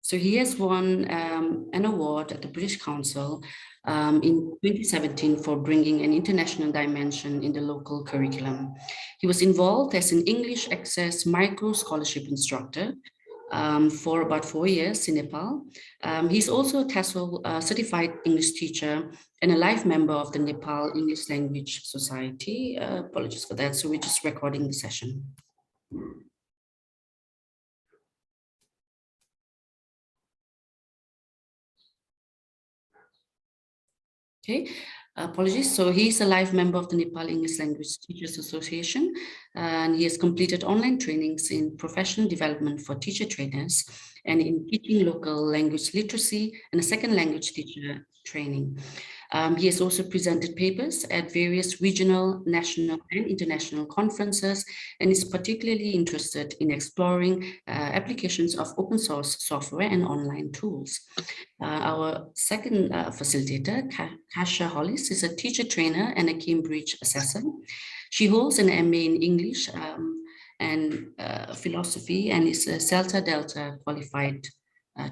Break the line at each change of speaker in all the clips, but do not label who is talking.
So he has won an award at the British Council in 2017 for bringing an international dimension in the local curriculum. He was involved as an English Access Micro Scholarship instructor for about 4 years in Nepal. He's also a TESOL certified English teacher and a life member of the Nepal English Language Society. Apologies for that. So we're just recording the session. Okay, apologies. So he's a live member of the Nepal English Language Teachers Association, and he has completed online trainings in professional development for teacher trainers and in teaching local language literacy and a second language teacher training. He has also presented papers at various regional, national, and international conferences, and is particularly interested in exploring applications of open source software and online tools. Our second facilitator, Kasia Hollis, is a teacher trainer and a Cambridge assessor. She holds an MA in English and philosophy and is a Celta Delta qualified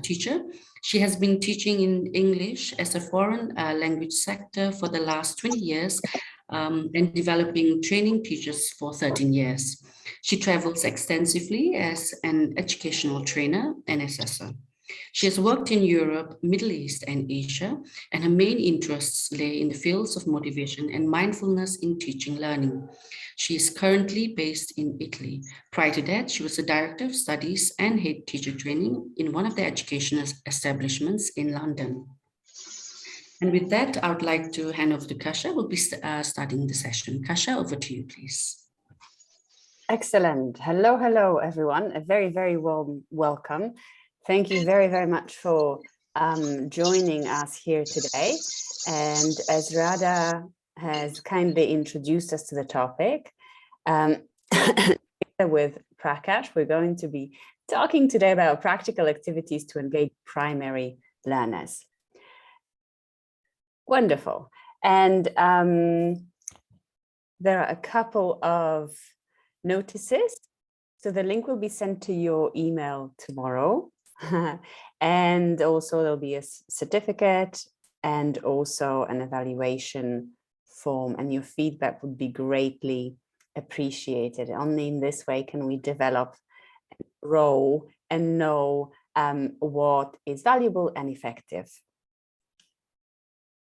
teacher. She has been teaching in English as a foreign language sector for the last 20 years and developing training teachers for 13 years. She travels extensively as an educational trainer and assessor. She has worked in Europe, Middle East, and Asia, and her main interests lay in the fields of motivation and mindfulness in teaching learning. She is currently based in Italy. Prior to that, she was a director of studies and head teacher training in one of the educational establishments in London. And with that, I would like to hand over to Kasia, who will be starting the session. Kasia, over to you, please.
Excellent. Hello, hello, everyone. A very, very warm welcome. Thank you very, very much for joining us here today. And as Radha has kindly introduced us to the topic, with Prakash, we're going to be talking today about practical activities to engage primary learners. Wonderful. And there are a couple of notices. So the link will be sent to your email tomorrow. And also there'll be a certificate and also an evaluation form, and your feedback would be greatly appreciated. Only in this way can we develop, grow, and know what is valuable and effective.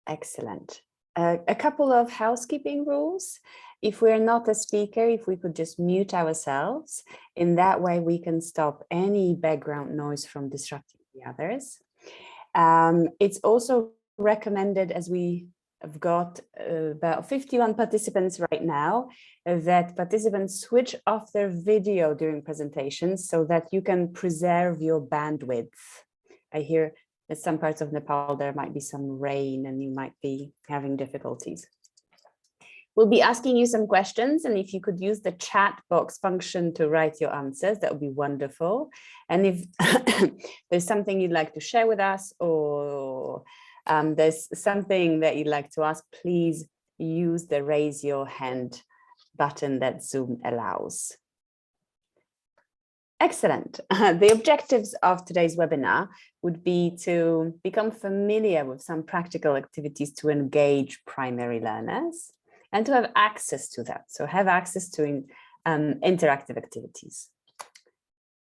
Excellent. A couple of housekeeping rules. If we're not a speaker, if we could just mute ourselves, in that way we can stop any background noise from disrupting the others. It's also recommended, as we have got about 51 participants right now, that participants switch off their video during presentations so that you can preserve your bandwidth. I hear in some parts of Nepal there might be some rain and you might be having difficulties. We'll be asking you some questions, and if you could use the chat box function to write your answers, that would be wonderful. And if there's something you'd like to share with us, or there's something that you'd like to ask, please use the raise your hand button that Zoom allows. Excellent. The objectives of today's webinar would be to become familiar with some practical activities to engage primary learners and to have access to that. So have access to interactive activities.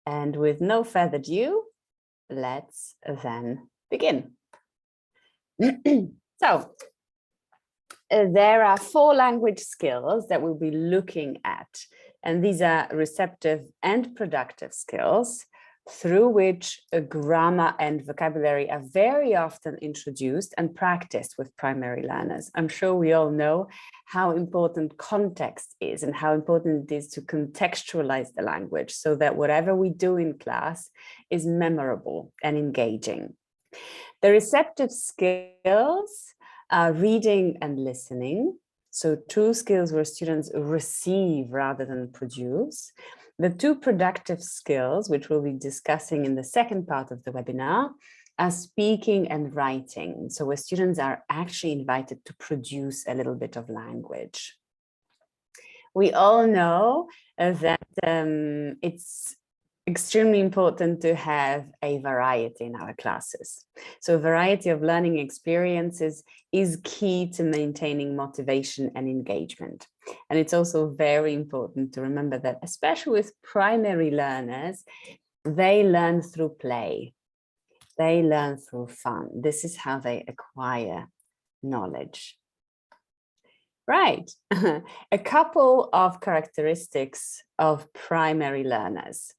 And with no further ado, let's then begin. So there are 4 language skills that we'll be looking at. And these are receptive and productive skills through which grammar and vocabulary are very often introduced and practiced with primary learners. I'm sure we all know how important context is and how important it is to contextualize the language so that whatever we do in class is memorable and engaging. The receptive skills are reading and listening. So 2 skills where students receive rather than produce. The 2 productive skills, which we'll be discussing in the second part of the webinar, are speaking and writing. So where students are actually invited to produce a little bit of language. We all know that it's extremely important to have a variety in our classes. So a variety of learning experiences is key to maintaining motivation and engagement. And it's also very important to remember that, especially with primary learners, they learn through play. They learn through fun. This is how they acquire knowledge. Right. A couple of characteristics of primary learners.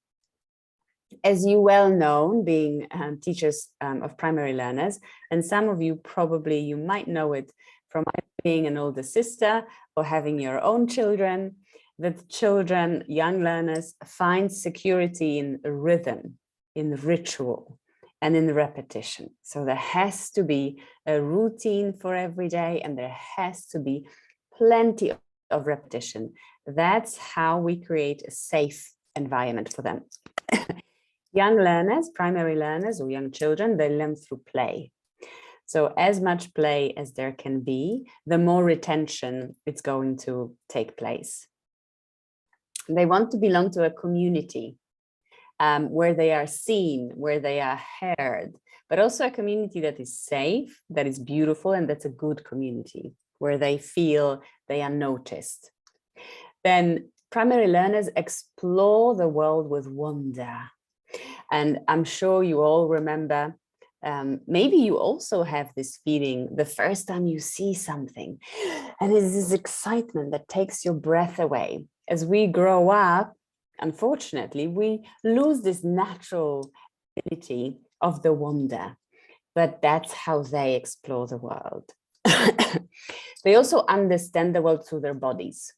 As you well know, being teachers of primary learners, and some of you probably, you might know it from being an older sister or having your own children, that children, young learners, find security in rhythm, in ritual, and in repetition. So there has to be a routine for every day, and there has to be plenty of repetition. That's how we create a safe environment for them. Young learners, primary learners or young children, they learn through play. So as much play as there can be, the more retention it's going to take place. They want to belong to a community where they are seen, where they are heard, but also a community that is safe, that is beautiful, and that's a good community where they feel they are noticed. Then primary learners explore the world with wonder. And I'm sure you all remember, maybe you also have this feeling the first time you see something, and it's this excitement that takes your breath away. As we grow up, unfortunately, we lose this natural ability of the wonder, but that's how they explore the world. They also understand the world through their bodies.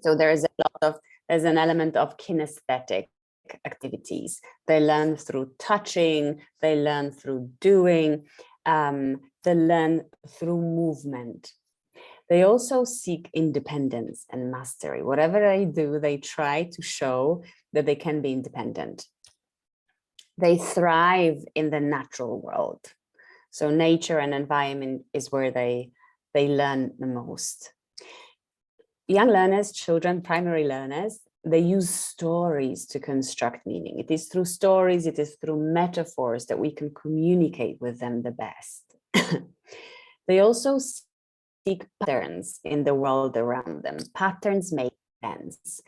So there's an element of kinesthetic activities. They learn through touching, they learn through doing, they learn through movement. They also seek independence and mastery. Whatever they do, they try to show that they can be independent. They thrive in the natural world. So nature and environment is where they learn the most. Young learners, children, primary learners, they use stories to construct meaning. It is through stories, it is through metaphors that we can communicate with them the best. They also seek patterns in the world around them. Patterns make sense.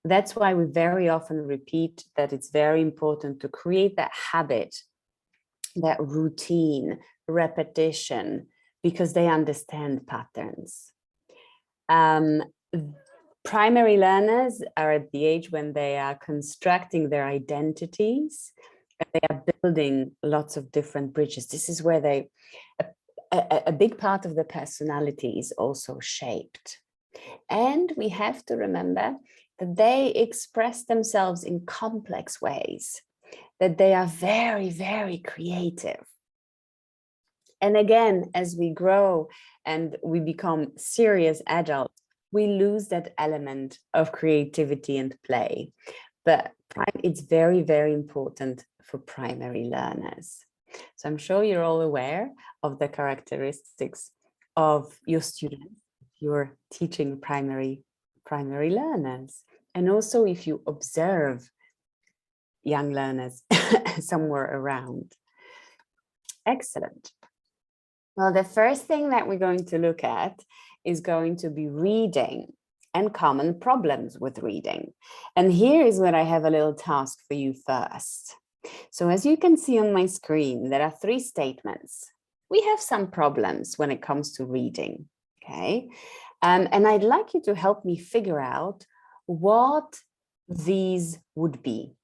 That's why we very often repeat that it's very important to create that habit, that routine, repetition, because they understand patterns. Primary learners are at the age when they are constructing their identities, and they are building lots of different bridges. This is where a big part of the personality is also shaped. And we have to remember that they express themselves in complex ways, that they are very, very creative. And again, as we grow and we become serious adults, we lose that element of creativity and play. But it's very, very important for primary learners. So I'm sure you're all aware of the characteristics of your students if you're teaching primary learners. And also if you observe young learners somewhere around. Excellent. Well, the first thing that we're going to look at is going to be reading and common problems with reading. And here is where I have a little task for you first. So as you can see on my screen, there are 3 statements. We have some problems when it comes to reading, okay? And I'd like you to help me figure out what these would be.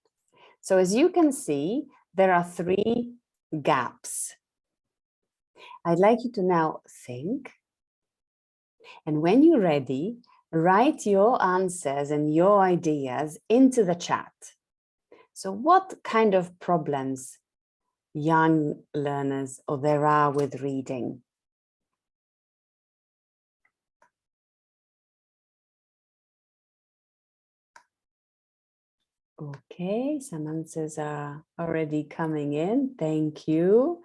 So as you can see, there are 3 gaps. I'd like you to now think, and when you're ready, write your answers and your ideas into the chat. So what kind of problems young learners or there are with reading? Okay, some answers are already coming in. Thank you.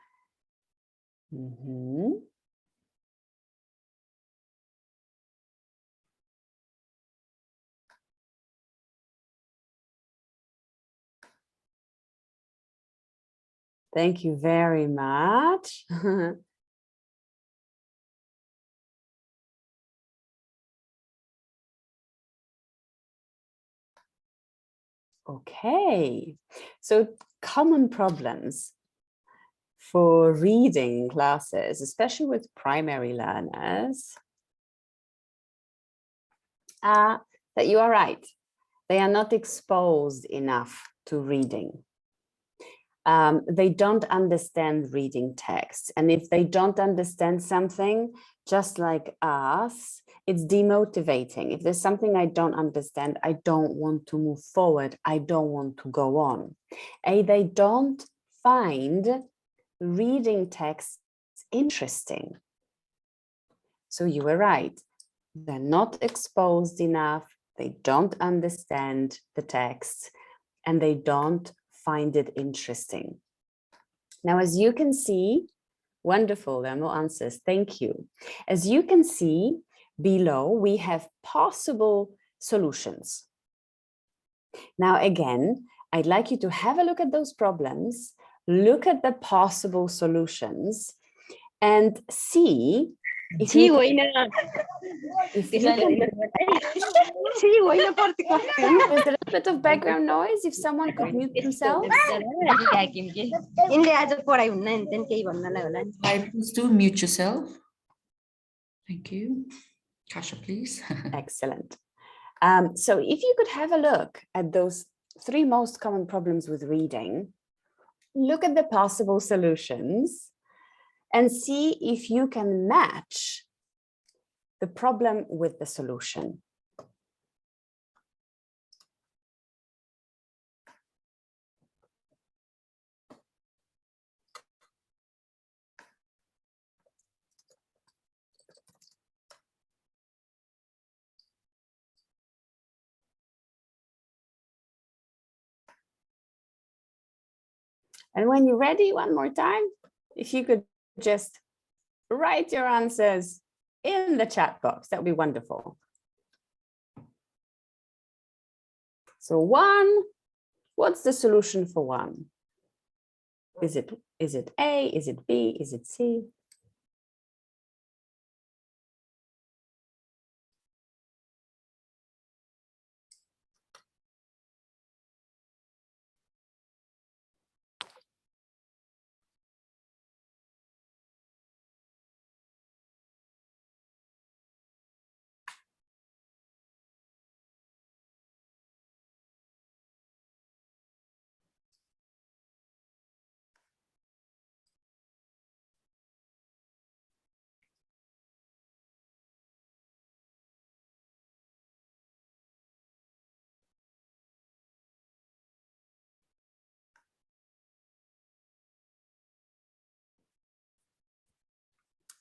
Thank you very much. Okay, so common problems for reading classes, especially with primary learners, are that you are right. They are not exposed enough to reading. They don't understand reading text. And if they don't understand something, just like us, it's demotivating. If there's something I don't understand, I don't want to move forward. I don't want to go on. They don't find reading text interesting. So you were right. They're not exposed enough. They don't understand the text and they don't find it interesting. Now, as you can see, wonderful, there are no answers. Thank you. As you can see below, we have possible solutions. Now, again, I'd like you to have a look at those problems, look at the possible solutions, and see if you can, there's a little bit of background noise. If someone could mute themselves.
Please do mute yourself. Thank you. Kasha, please.
Excellent. So if you could have a look at those 3 most common problems with reading, look at the possible solutions and see if you can match the problem with the solution. And when you're ready, one more time, if you could just write your answers in the chat box, that would be wonderful. So 1, what's the solution for 1? Is it A? Is it B? Is it C?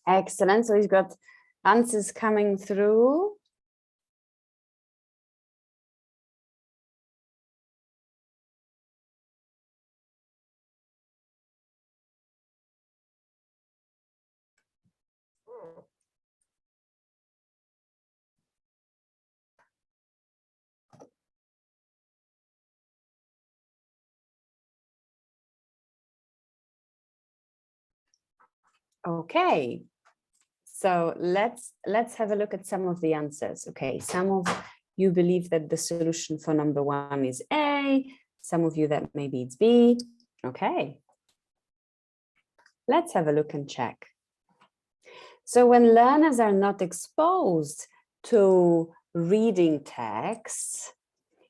Excellent. So we've got answers coming through. Okay, so let's have a look at some of the answers. Okay, some of you believe that the solution for number 1 is A, some of you that maybe it's B. Okay, let's have a look and check. So when learners are not exposed to reading texts,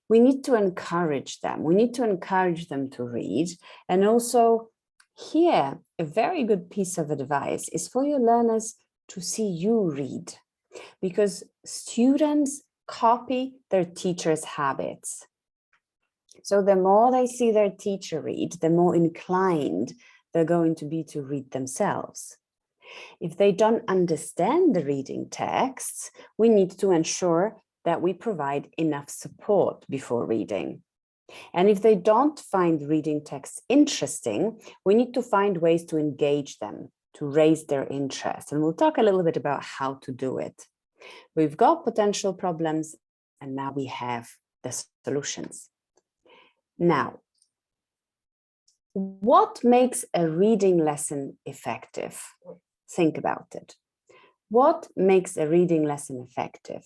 we need to encourage them. We need to encourage them to read. And also here, a very good piece of advice is for your learners to see you read, because students copy their teacher's habits. So the more they see their teacher read, the more inclined they're going to be to read themselves. If they don't understand the reading texts, we need to ensure that we provide enough support before reading. And if they don't find reading texts interesting, we need to find ways to engage them, to raise their interest. And we'll talk a little bit about how to do it. We've got potential problems, and now we have the solutions. Now, What makes a reading lesson effective? Think about it. What makes a reading lesson effective?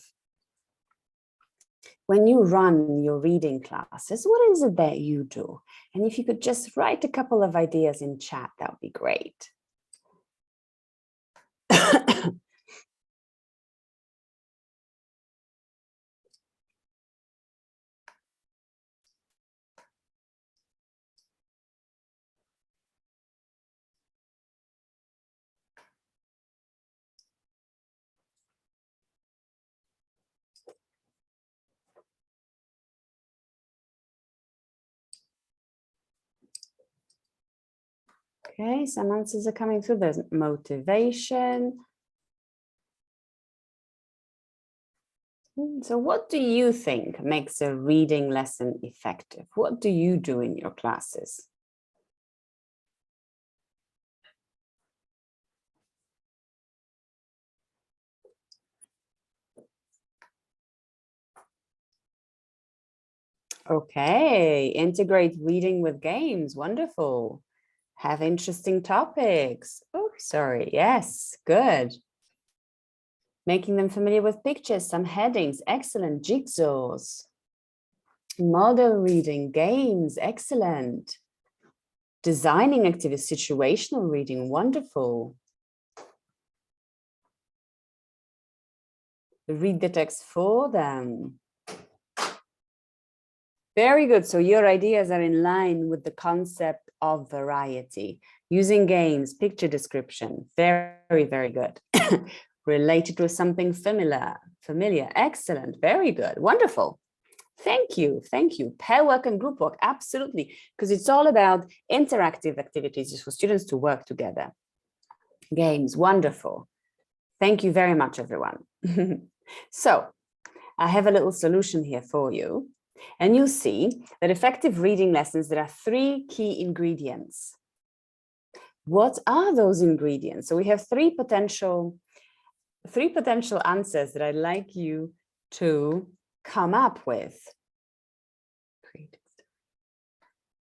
When you run your reading classes, what is it that you do? And if you could just write a couple of ideas in chat, that would be great. Okay, some answers are coming through. There's motivation. So what do you think makes a reading lesson effective? What do you do in your classes? Okay, integrate reading with games. Wonderful. Have interesting topics. Oh, sorry. Yes, good. Making them familiar with pictures, some headings. Excellent. Jigsaws. Model reading, games. Excellent. Designing activities, situational reading. Wonderful. Read the text for them. Very good. So your ideas are in line with the concept of variety. Using games, picture description. Very, very good. Related to something familiar. Excellent. Very good. Wonderful. Thank you. Thank you. Pair work and group work. Absolutely. Because it's all about interactive activities for students to work together. Games. Wonderful. Thank you very much, everyone. So I have a little solution here for you. And you'll see that effective reading lessons, there are 3 key ingredients. What are those ingredients? So we have three potential answers that I'd like you to come up with.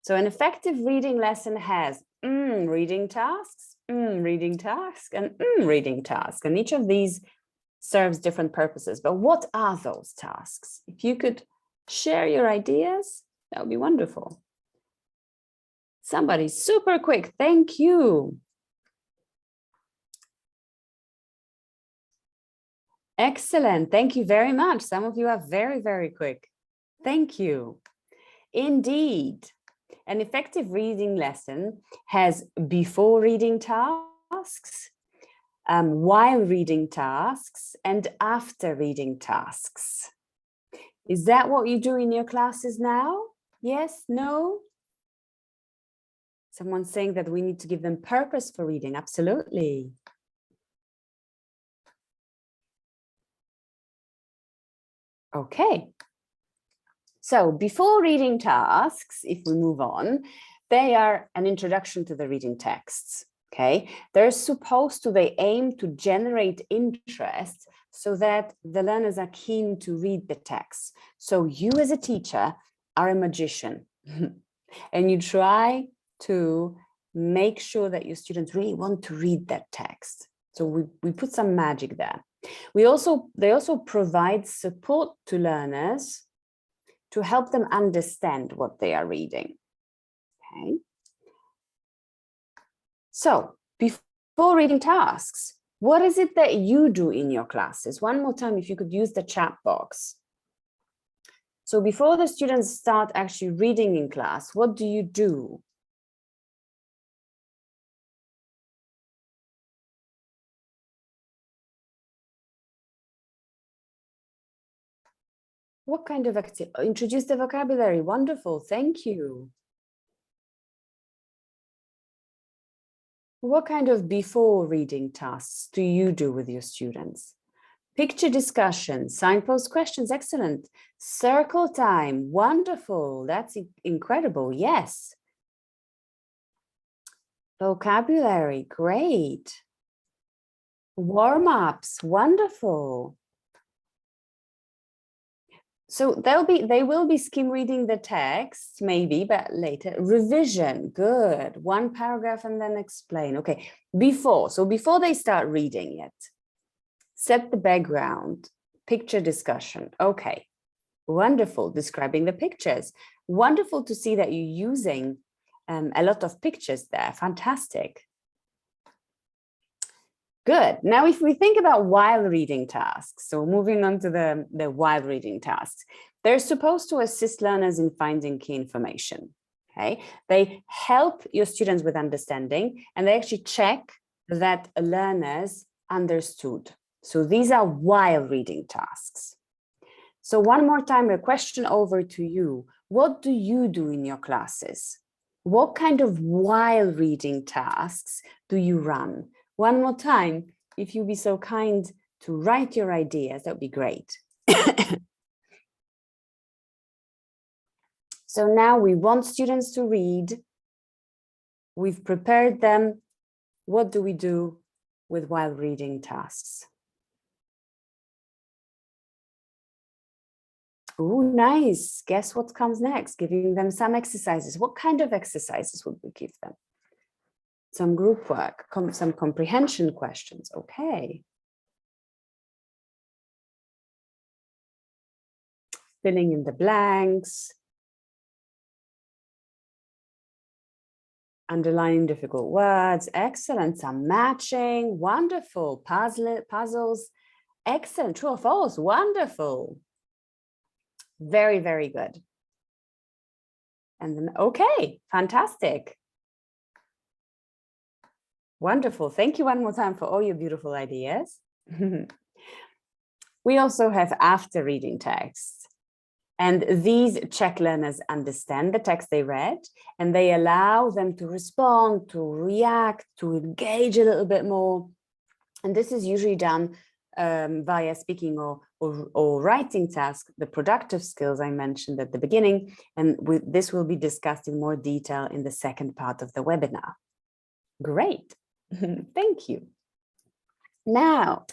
So an effective reading lesson has reading tasks, reading task, and reading task. And each of these serves different purposes. But what are those tasks? If you could share your ideas, that would be wonderful. Somebody super quick. Thank you. Excellent. Thank you very much. Some of you are very, very quick. Thank you. Indeed, an effective reading lesson has before reading tasks, while reading tasks, and after reading tasks. Is that what you do in your classes now? Yes? No? Someone's saying that we need to give them purpose for reading. Absolutely. Okay. So before reading tasks, if we move on, they are an introduction to the reading texts. Okay. They aim to generate interest so that the learners are keen to read the text. So you as a teacher are a magician and you try to make sure that your students really want to read that text. So we put some magic there. They also provide support to learners to help them understand what they are reading. Okay. So before reading tasks, what is it that you do in your classes? One more time, if you could use the chat box. So before the students start actually reading in class, what do you do? What kind of activity? Introduce the vocabulary. Wonderful. Thank you. What kind of before reading tasks do you do with your students? Picture discussion, signpost questions, excellent. Circle time, wonderful. That's incredible. Yes. Vocabulary, great. Warm-ups, wonderful. So they will be skim reading the text, maybe, but later. Revision, good. One paragraph and then explain. Okay, before they start reading it, set the background, picture discussion. Okay, wonderful, describing the pictures. Wonderful to see that you're using a lot of pictures there, fantastic. Good. Now, if we think about while reading tasks, so moving on to the while reading tasks, they're supposed to assist learners in finding key information. Okay, they help your students with understanding, and they actually check that learners understood. So these are while reading tasks. So one more time, a question over to you. What do you do in your classes? What kind of while reading tasks do you run? One more time, if you'd be so kind to write your ideas, that would be great. So now we want students to read. We've prepared them. What do we do with while reading tasks? Oh, nice. Guess what comes next? Giving them some exercises. What kind of exercises would we give them? Some group work, some comprehension questions. Okay. Filling in the blanks. Underlining difficult words. Excellent. Some matching. Wonderful. Puzzles. Excellent. True or false? Wonderful. Very, very good. And then, okay, fantastic. Wonderful. Thank you one more time for all your beautiful ideas. We also have after reading text. And these check learners understand the text they read, and they allow them to respond, to react, to engage a little bit more. And this is usually done via speaking or writing tasks, the productive skills I mentioned at the beginning. And this will be discussed in more detail in the second part of the webinar. Great. Thank you. Now,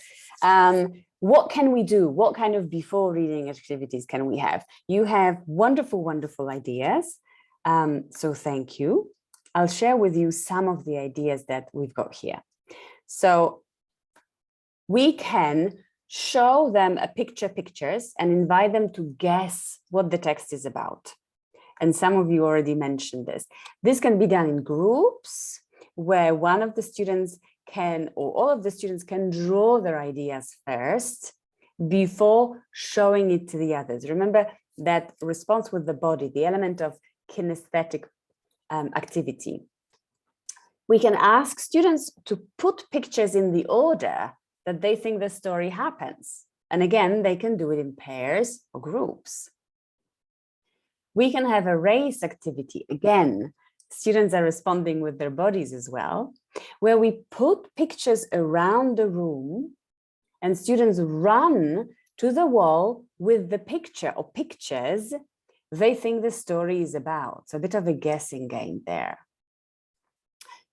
what can we do? What kind of before reading activities can we have? You have wonderful, wonderful ideas. So thank you. I'll share with you some of the ideas that we've got here. So we can show them pictures and invite them to guess what the text is about. And some of you already mentioned this. This can be done in groups where one of the students can, or all of the students can draw their ideas first before showing it to the others. Remember that response with the body, the element of kinesthetic activity. We can ask students to put pictures in the order that they think the story happens. And again, they can do it in pairs or groups. We can have a race activity. Again, students are responding with their bodies as well, where we put pictures around the room and students run to the wall with the picture or pictures they think the story is about. So a bit of a guessing game there.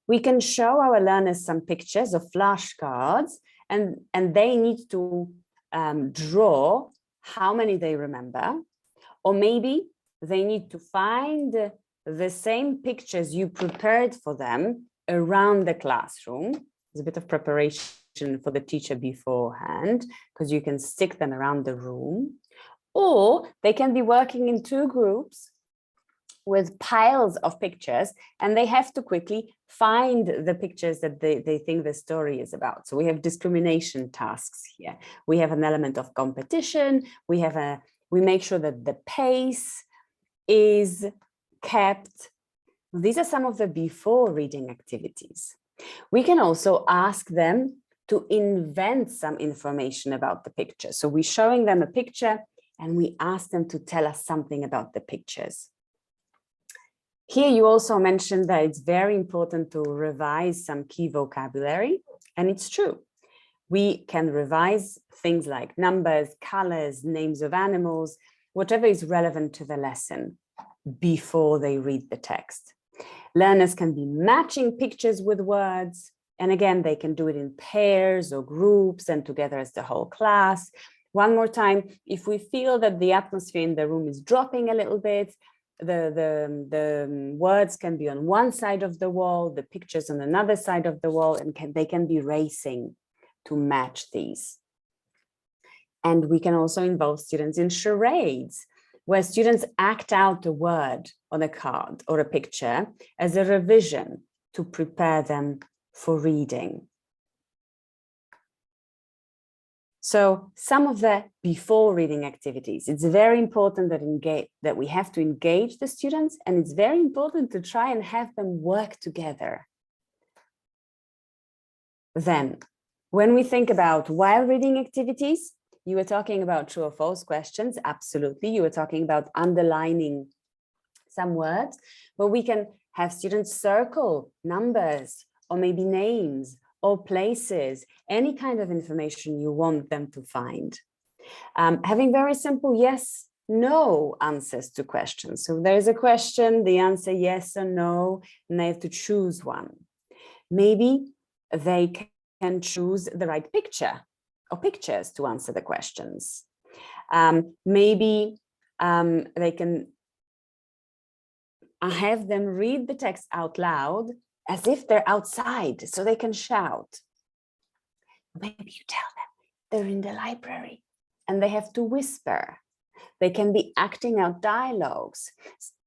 We can show our learners some pictures of flashcards, and they need to draw how many they remember, or maybe they need to find the same pictures you prepared for them around the classroom. There's a bit of preparation for the teacher beforehand, because you can stick them around the room. Or they can be working in two groups with piles of pictures, and they have to quickly find the pictures that they think the story is about. So we have discrimination tasks here. We have an element of competition. We make sure that the pace is kept. These are some of the before reading activities. We can also ask them to invent some information about the picture. So we're showing them a picture and we ask them to tell us something about the pictures. Here you also mentioned that it's very important to revise some key vocabulary, and it's true. We can revise things like numbers, colors, names of animals, whatever is relevant to the lesson before they read the text. Learners can be matching pictures with words, and again, they can do it in pairs or groups and together as the whole class. One more time, if we feel that the atmosphere in the room is dropping a little bit, the words can be on one side of the wall, the pictures on another side of the wall, and they can be racing to match these. And we can also involve students in charades, where students act out a word on a card or a picture as a revision to prepare them for reading. So some of the before reading activities, it's very important that we have to engage the students, and it's very important to try and have them work together. Then, when we think about while reading activities, you were talking about true or false questions. Absolutely. You were talking about underlining some words, but we can have students circle numbers or maybe names or places, any kind of information you want them to find. Having very simple yes, no answers to questions. So there's a question, the answer yes or no, and they have to choose one. Maybe they can choose the right picture or pictures to answer the questions. Maybe they can have them read the text out loud as if they're outside, so they can shout. Maybe you tell them they're in the library and they have to whisper. They can be acting out dialogues.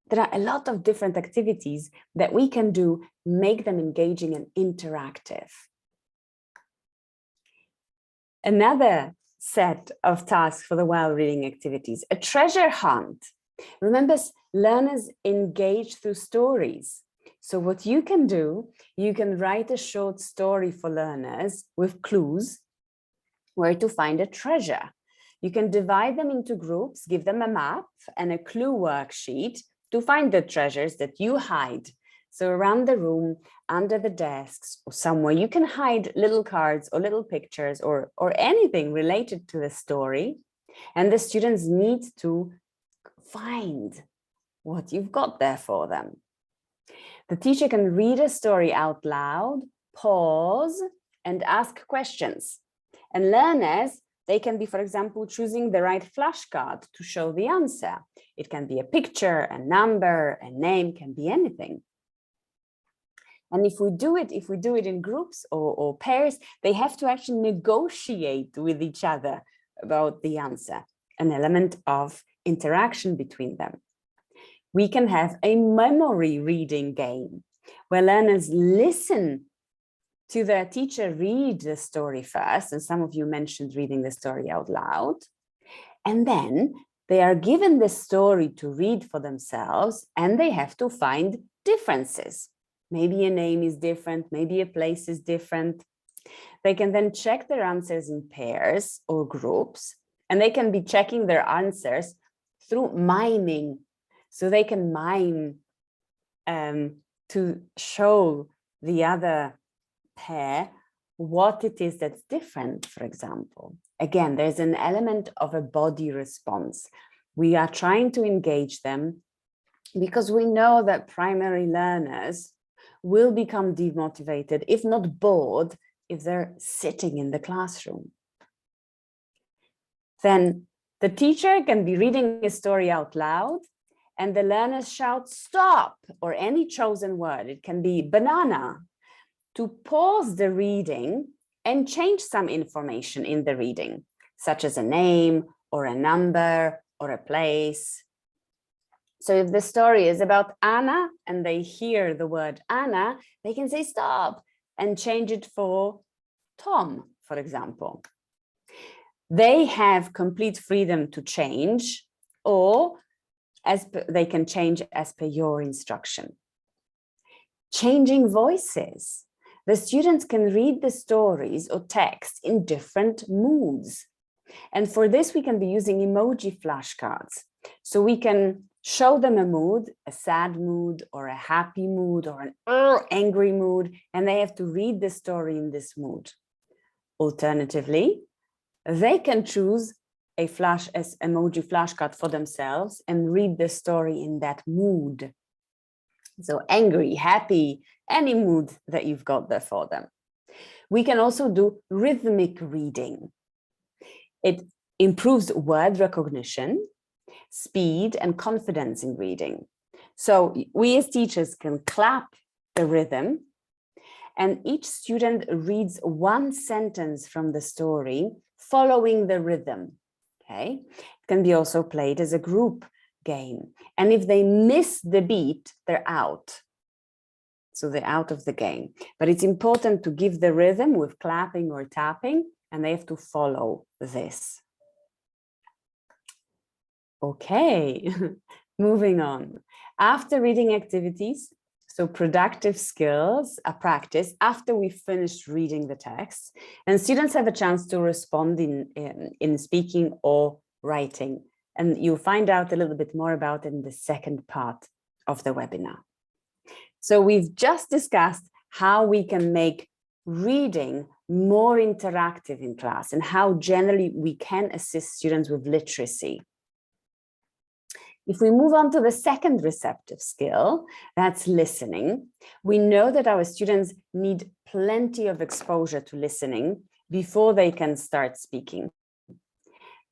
There are a lot of different activities that we can do, make them engaging and interactive. Another set of tasks for the while reading activities, a treasure hunt. Remember, learners engage through stories. So what you can do, you can write a short story for learners with clues where to find a treasure. You can divide them into groups, give them a map and a clue worksheet to find the treasures that you hide. So around the room, under the desks or somewhere, you can hide little cards or little pictures or anything related to the story. And the students need to find what you've got there for them. The teacher can read a story out loud, pause, and ask questions. And learners, they can be, for example, choosing the right flashcard to show the answer. It can be a picture, a number, a name, can be anything. And if we do it in groups or pairs, they have to actually negotiate with each other about the answer, an element of interaction between them. We can have a memory reading game where learners listen to their teacher read the story first, and some of you mentioned reading the story out loud, and then they are given the story to read for themselves, and they have to find differences. Maybe a name is different, maybe a place is different. They can then check their answers in pairs or groups, and they can be checking their answers through miming. So they can mime to show the other pair what it is that's different, for example. Again, there's an element of a body response. We are trying to engage them because we know that primary learners will become demotivated, if not bored, if they're sitting in the classroom. Then the teacher can be reading a story out loud, and the learners shout stop or any chosen word. It can be banana, to pause the reading and change some information in the reading, such as a name or a number or a place. So if the story is about Anna and they hear the word Anna, they can say stop and change it for Tom, for example. They have complete freedom to change, or they can change as per your instruction. Changing voices. The students can read the stories or text in different moods. And for this, we can be using emoji flashcards. So we can show them a mood, a sad mood, or a happy mood, or an angry mood, and they have to read the story in this mood. Alternatively, they can choose a emoji flashcard for themselves and read the story in that mood. So angry, happy, any mood that you've got there for them. We can also do rhythmic reading. improves word recognition, speed, and confidence in reading. So we as teachers can clap the rhythm, and each student reads one sentence from the story following the rhythm. Okay, it can be also played as a group game. And if they miss the beat, they're out. So they're out of the game. But it's important to give the rhythm with clapping or tapping, and they have to follow this. Okay, moving on. After reading activities, so productive skills are practiced after we finished reading the text, and students have a chance to respond in speaking or writing. And you'll find out a little bit more about it in the second part of the webinar. So we've just discussed how we can make reading more interactive in class and how generally we can assist students with literacy. If we move on to the second receptive skill, that's listening, we know that our students need plenty of exposure to listening before they can start speaking.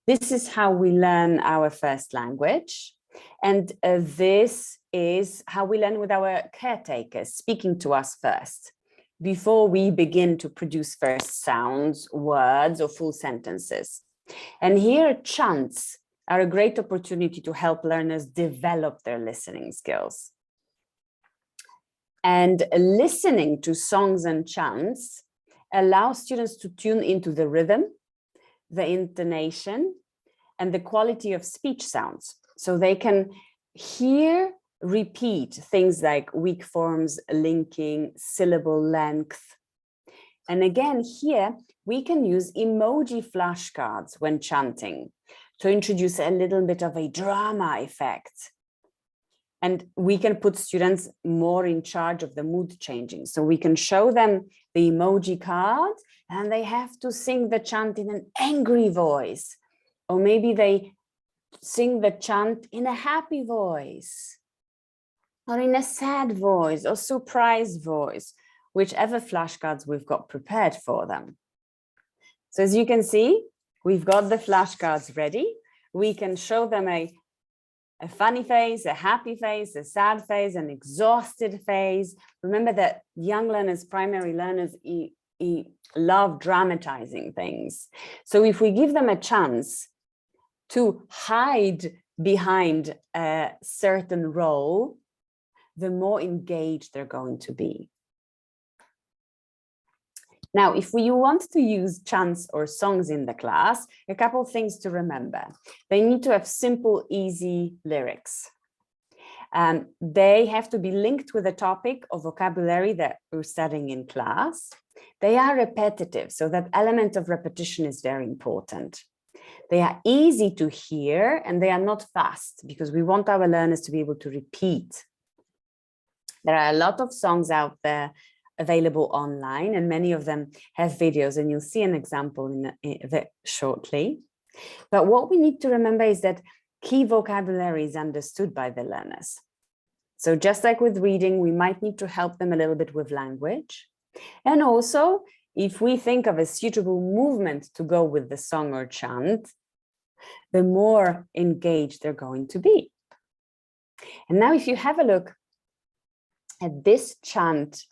This is how we learn our first language. And this is how we learn with our caretakers speaking to us first, before we begin to produce first sounds, words, or full sentences. And here, chants are a great opportunity to help learners develop their listening skills. And listening to songs and chants allows students to tune into the rhythm, the intonation, and the quality of speech sounds. So they can hear, repeat things like weak forms, linking, syllable length. And again, here we can use emoji flashcards when chanting to introduce a little bit of a drama effect. And we can put students more in charge of the mood changing. So we can show them the emoji card and they have to sing the chant in an angry voice. Or maybe they sing the chant in a happy voice, or in a sad voice, or surprised voice, whichever flashcards we've got prepared for them. So as you can see, we've got the flashcards ready. We can show them a funny face, a happy face, a sad face, an exhausted face. Remember that young learners, primary learners, love dramatizing things. So if we give them a chance to hide behind a certain role, the more engaged they're going to be. Now, if you want to use chants or songs in the class, a couple of things to remember. They need to have simple, easy lyrics. They have to be linked with a topic or vocabulary that we're studying in class. They are repetitive, so that element of repetition is very important. They are easy to hear and they are not fast, because we want our learners to be able to repeat. There are a lot of songs out there available online, and many of them have videos, and you'll see an example shortly. But what we need to remember is that key vocabulary is understood by the learners. So just like with reading, we might need to help them a little bit with language. And also, if we think of a suitable movement to go with the song or chant, the more engaged they're going to be. And now if you have a look at this chant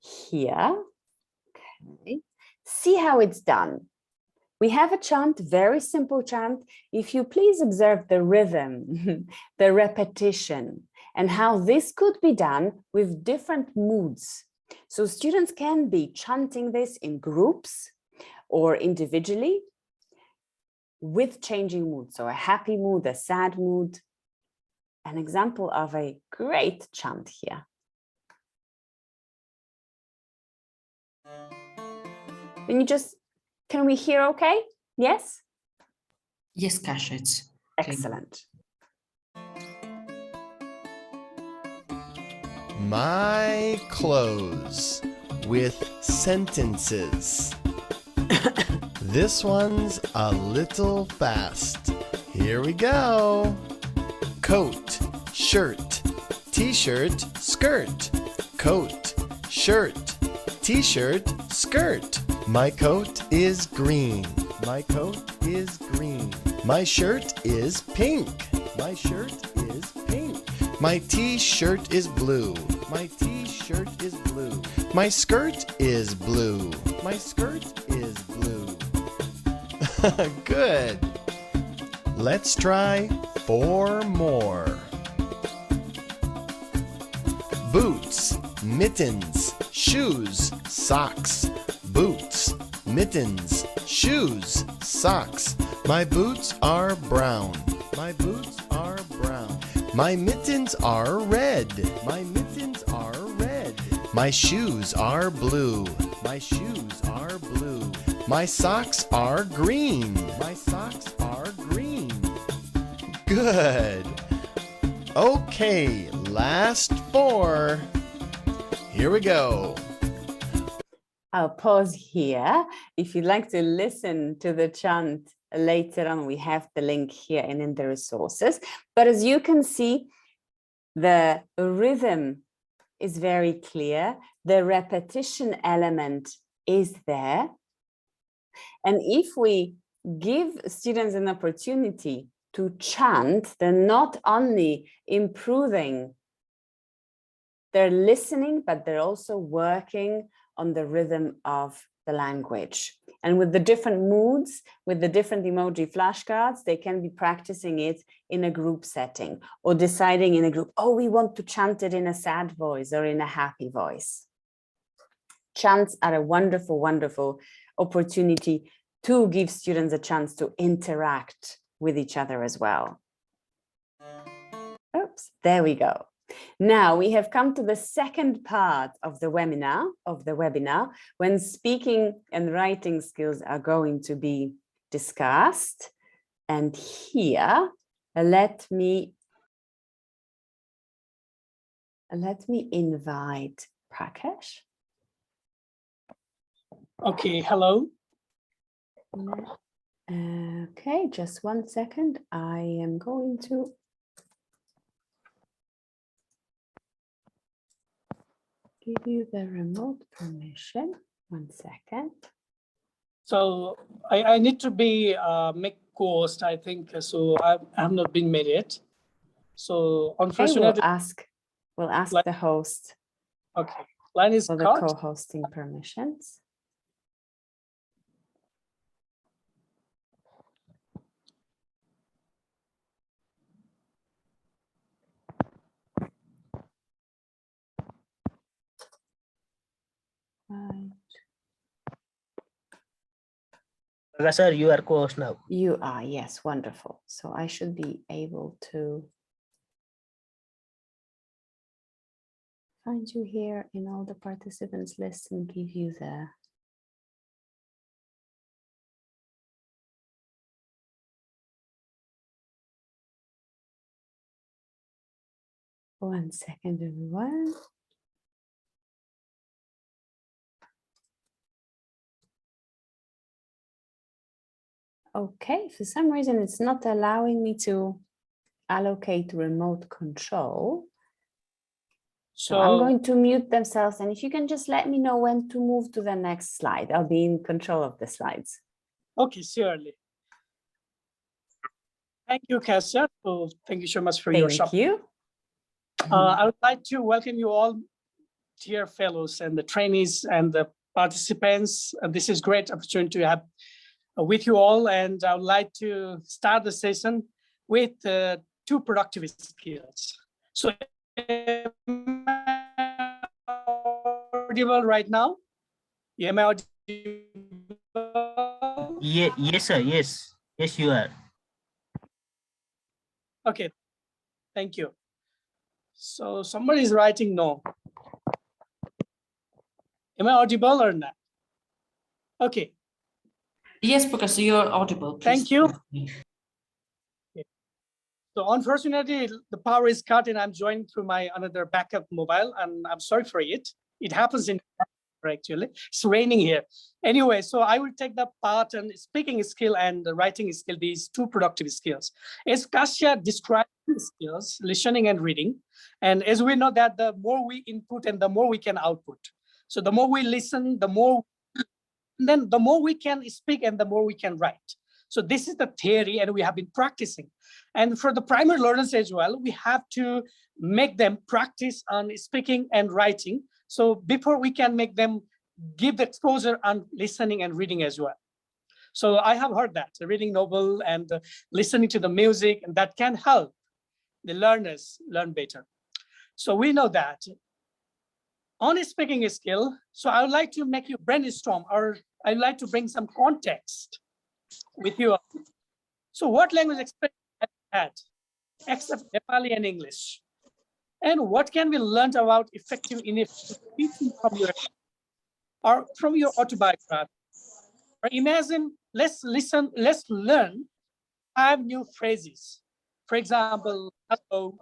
here, okay, see how it's done. We have a chant, very simple chant. If you please observe the rhythm, the repetition, and how this could be done with different moods. So students can be chanting this in groups or individually with changing moods. So a happy mood, a sad mood. An example of a great chant here. Can we hear okay? Yes?
Yes, Kasia, it's
excellent.
My clothes with sentences. This one's a little fast. Here we go. Coat, shirt, t-shirt, skirt. Coat, shirt, t-shirt, skirt. My coat is green. My coat is green. My shirt is pink. My shirt is pink. My t-shirt is blue. My t-shirt is blue. My skirt is blue. My skirt is blue. Good. Let's try 4 more. Boots, mittens, shoes, socks. Boots, mittens, shoes, socks. My boots are brown. My boots are brown. My mittens are red. My mittens are red. My shoes are blue. My shoes are blue. My socks are green. My socks are green. Good. Okay, last 4. Here we go.
I'll pause here. If you'd like to listen to the chant later on, we have the link here and in the resources. But as you can see, the rhythm is very clear. The repetition element is there. And if we give students an opportunity to chant, they're not only improving their listening, but they're also working on the rhythm of the language. And with the different moods, with the different emoji flashcards, they can be practicing it in a group setting or deciding in a group, oh, we want to chant it in a sad voice or in a happy voice. Chants are a wonderful, wonderful opportunity to give students a chance to interact with each other as well. Oops, there we go. Now we have come to the second part of the webinar, when speaking and writing skills are going to be discussed. And here, let me invite Prakash.
Okay, hello.
Okay, just 1 second. I am going to give you the remote permission. 1 second.
So I need to be make co-host, I think. So I have not been made yet. So unfortunately,
we'll ask the host.
Okay, line is
for the
cut.
co-hosting permissions. Right.
Sir, you are co-host now.
You are, yes, wonderful. So I should be able to find you here in all the participants list and give you the One second, everyone. Okay, for some reason it's not allowing me to allocate remote control. So I'm going to mute themselves, and if you can just let me know when to move to the next slide, I'll be in control of the slides.
Okay, surely. Thank you, Kasia. So thank you so much for your support.
Thank you.
I would like to welcome you all, dear fellows and the trainees and the participants. This is a great opportunity to have with you all, and I would like to start the session with 2 productive skills. So am I audible right now? Am I audible?
Yes, sir. Yes, you are.
Okay, thank you. So somebody is writing no. Am I audible or not? Okay.
Yes, Prakash, you're audible. Please.
Thank you. So unfortunately, the power is cut and I'm joining through my another backup mobile, and I'm sorry for it. It happens in actually. It's raining here. Anyway, so I will take the part on speaking skill and the writing skill, these 2 productive skills. As Kasia described skills, listening and reading. And as we know that the more we input and the more we can output. So the more we listen, the more then the more we can speak and the more we can write. So this is the theory, and we have been practicing. And for the primary learners as well, we have to make them practice on speaking and writing. So before we can make them give the exposure on listening and reading as well. So I have heard that reading novel and listening to the music, and that can help the learners learn better. So we know that on a speaking skill. So I would like to make you brainstorm, or I'd like to bring some context with you. So what language experience have you had except Nepali and English? And what can we learn about effective teaching from your autobiography? Or imagine, let's listen, let's learn 5 new phrases. For example, hello,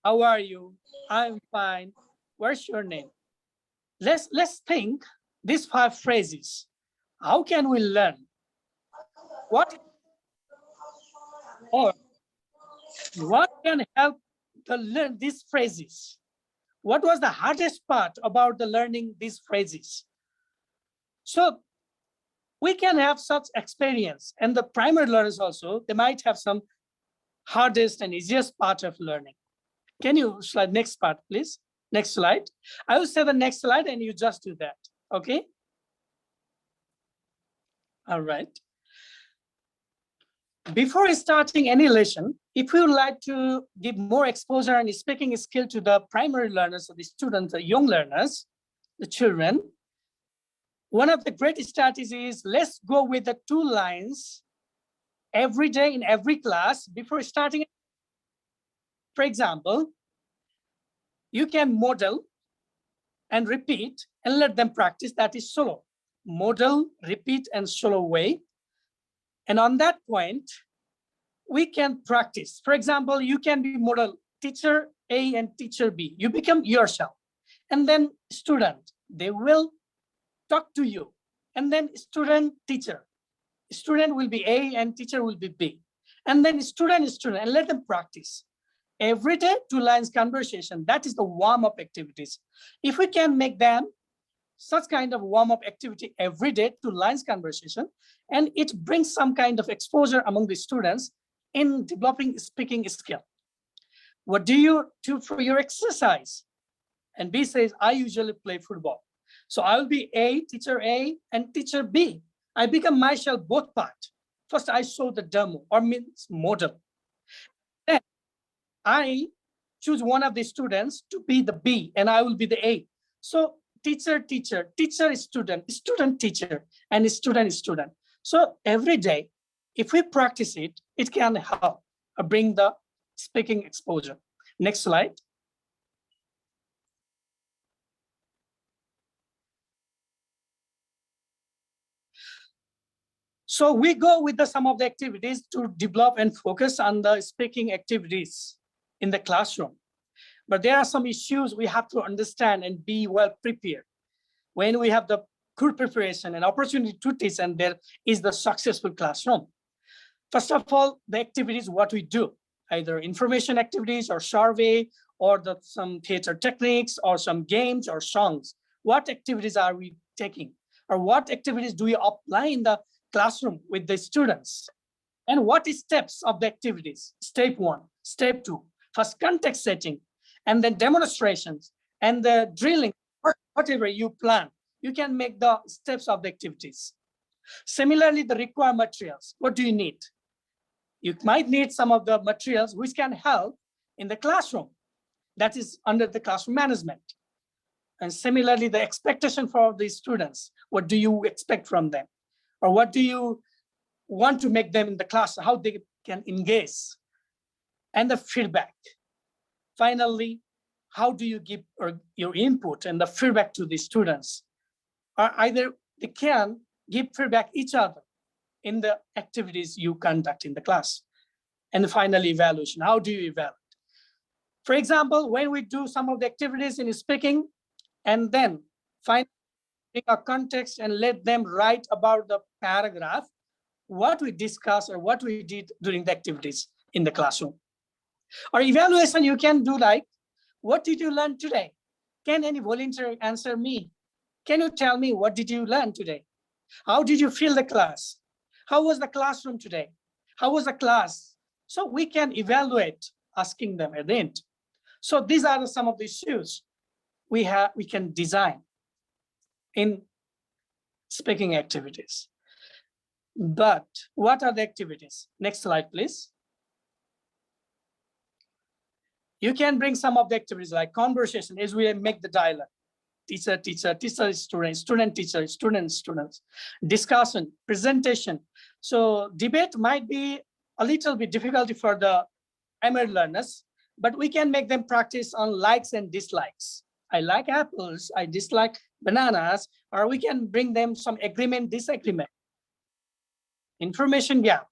how are you? I'm fine. Where's your name? Let's think these 5 phrases. How can we learn? What can help to learn these phrases? What was the hardest part about the learning these phrases? So we can have such experience, and the primary learners also, they might have some hardest and easiest part of learning. Can you slide next part, please? Next slide. I will say the next slide and you just do that, okay? All right. Before starting any lesson, if you would like to give more exposure and speaking skill to the primary learners, or the students, the young learners, the children, one of the great strategies is let's go with the 2 lines every day in every class before starting. For example, you can model and repeat and let them practice. That is solo. Model, repeat, and solo way. And on that point, we can practice. For example, you can be model teacher A and teacher B. You become yourself. And then student, they will talk to you. And then student, teacher. Student will be A and teacher will be B. And then student, and let them practice. Every day, 2 lines conversation. That is the warm-up activities. If we can make them such kind of warm-up activity every day, 2 lines conversation, and it brings some kind of exposure among the students in developing speaking skill. What do you do for your exercise? And B says, I usually play football. So I will be teacher A and teacher B. I become myself both parts. First, I show the demo, or means model. Then I choose one of the students to be the B, and I will be the A. So teacher, teacher, teacher, student, student, teacher, and student, student. So every day, if we practice it, it can help bring the speaking exposure. Next slide. So we go with some of the activities to develop and focus on the speaking activities in the classroom. But there are some issues we have to understand and be well prepared. When we have the good preparation and opportunity to teach, and there is the successful classroom. First of all, the activities, what we do, either information activities or survey, or some theater techniques, or some games or songs. What activities are we taking? Or what activities do we apply in the classroom with the students? And what is steps of the activities? Step 1, step 2, first context setting, and then demonstrations, and the drilling, whatever you plan, you can make the steps of the activities. Similarly, the required materials, what do you need? You might need some of the materials which can help in the classroom. That is under the classroom management. And similarly, the expectation for the students, what do you expect from them? Or what do you want to make them in the class, how they can engage? And the feedback. Finally, how do you give your input and the feedback to the students? Or either they can give feedback each other in the activities you conduct in the class. And finally, evaluation. How do you evaluate? For example, when we do some of the activities in speaking, and then find a context and let them write about the paragraph, what we discussed or what we did during the activities in the classroom. Or evaluation, you can do like, what did you learn today? Can any volunteer answer me? Can you tell me what did you learn today? How did you feel the class? How was the classroom today? How was the class? So we can evaluate, asking them at the end. So these are some of the issues we can design in speaking activities. But what are the activities? Next slide, please. You can bring some of the activities like conversation as we make the dialogue. Teacher, teacher, teacher, student, student, teacher, student, students. Discussion, presentation. So debate might be a little bit difficult for the primary learners, but we can make them practice on likes and dislikes. I like apples, I dislike bananas, or we can bring them some agreement, disagreement. Information gap,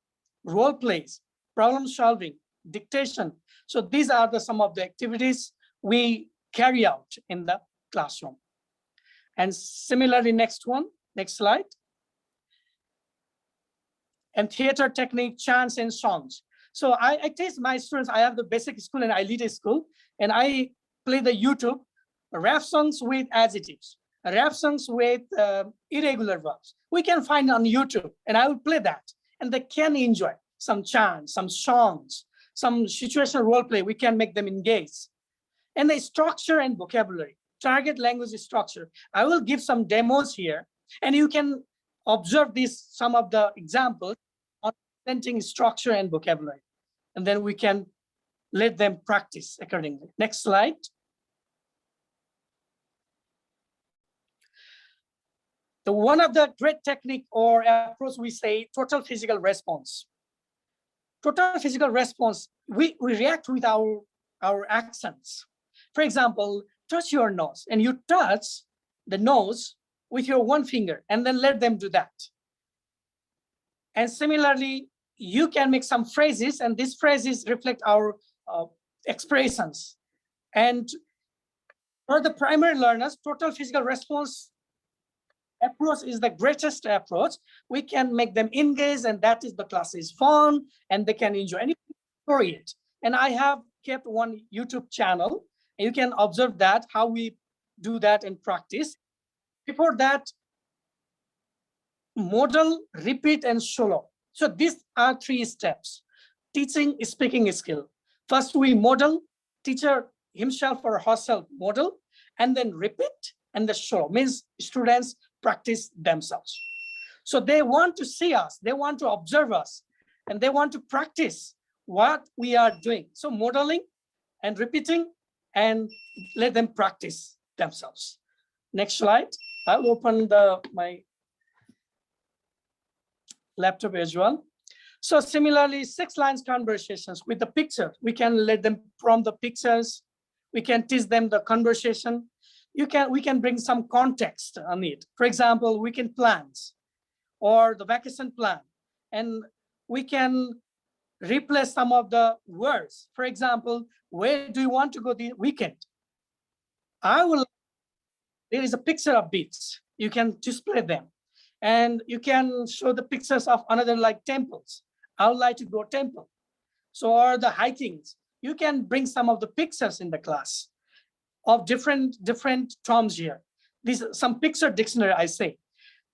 role plays, problem solving, dictation. So these are some of the activities we carry out in the classroom. And similarly, next slide. And theater technique, chants and songs. So I teach my students, I have the basic school and I lead a school, and I play the YouTube rap songs with adjectives, rap songs with irregular verbs. We can find on YouTube, and I will play that, and they can enjoy some chants, some songs, some situational role play. We can make them engage. And the structure and vocabulary, target language structure. I will give some demos here, and you can observe some of the examples on presenting structure and vocabulary. And then we can let them practice accordingly. Next slide. One of the great technique or approach, we say total physical response. Total physical response, we react with our accents. For example, touch your nose, and you touch the nose with your one finger, and then let them do that. And similarly, you can make some phrases, and these phrases reflect our expressions. And for the primary learners, total physical response approach is the greatest approach. We can make them engage, and that is the class is fun, and they can enjoy for it. And I have kept one YouTube channel, and you can observe that, how we do that in practice. Before that, model, repeat, and solo. So these are 3 steps. Teaching speaking skill. First, we model, teacher himself or herself model, and then repeat, and the solo means students practice themselves. So they want to see us, they want to observe us, and they want to practice what we are doing. So modeling and repeating, and let them practice themselves. Next slide. I'll open my laptop as well. So similarly, 6 lines conversations with the picture. We can let them prompt the pictures. We can teach them the conversation. We can bring some context on it. For example, weekend plans or the vacation plan, and we can replace some of the words. For example, where do you want to go the weekend? There is a picture of beach. You can display them, and you can show the pictures of another, like temples. I would like to go temple. So, or the hikings. You can bring some of the pictures in the class of different terms here. These are some picture dictionary, I say.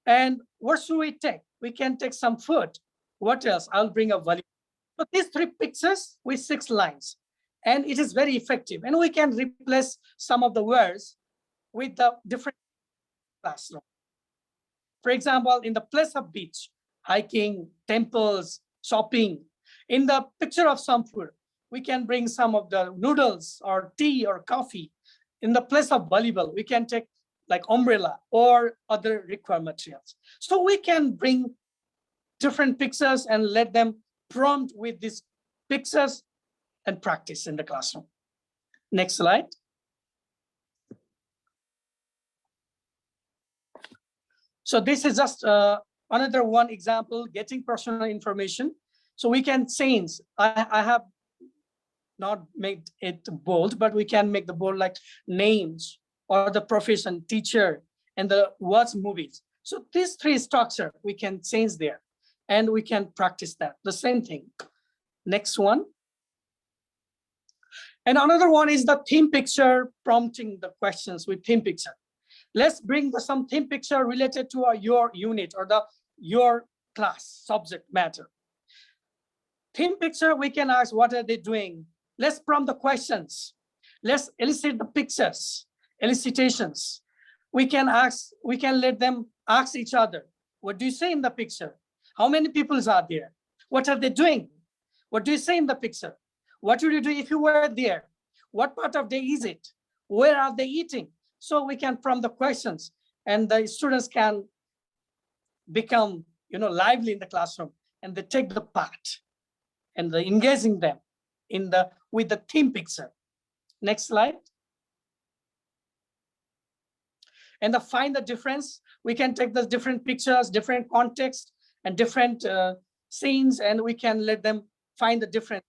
And what should we take? We can take some food. What else? I'll bring a value. So these 3 pictures with 6 lines, and it is very effective. And we can replace some of the words with the different classroom. For example, in the place of beach, hiking, temples, shopping. In the picture of some food, we can bring some of the noodles or tea or coffee. In the place of volleyball, we can take like umbrella or other required materials. So we can bring different pictures and let them prompt with these pictures and practice in the classroom. Next slide. So this is just another one example, getting personal information. So we can change. I have not made it bold, but we can make the bold like names or the profession, teacher, and the words, movies. So these 3 structure we can change there, and we can practice that. The same thing. Next one. And another one is the theme picture, prompting the questions with theme picture. Let's bring some theme picture related to your unit or your class subject matter. Theme picture, we can ask what are they doing. Let's prompt the questions. Let's elicit the pictures, elicitations. We can let them ask each other, what do you say in the picture? How many people are there? What are they doing? What do you say in the picture? What would you do if you were there? What part of day is it? Where are they eating? So we can prompt the questions, and the students can become, lively in the classroom, and they take the part, and they're engaging them with the theme picture. Next slide. And find the difference. We can take the different pictures, different context, and different scenes, and we can let them find the difference.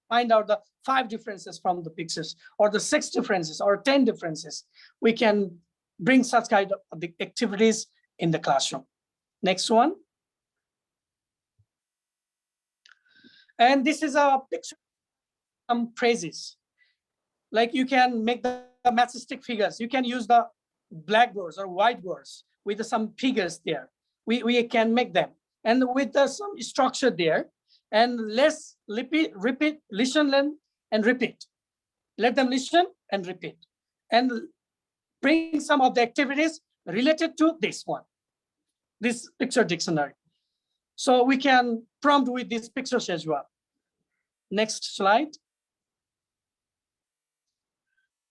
Find out the 5 differences from the pictures, or the 6 differences, or 10 differences. We can bring such kind of the activities in the classroom. Next one. And this is a picture, some phrases. Like you can make the matchstick figures. You can use the blackboards or whiteboards with some figures there. We can make them, and with some structure there. And let's repeat, listen, learn, and repeat. Let them listen and repeat, and bring some of the activities related to this one, this picture dictionary. So we can prompt with these pictures as well. Next slide.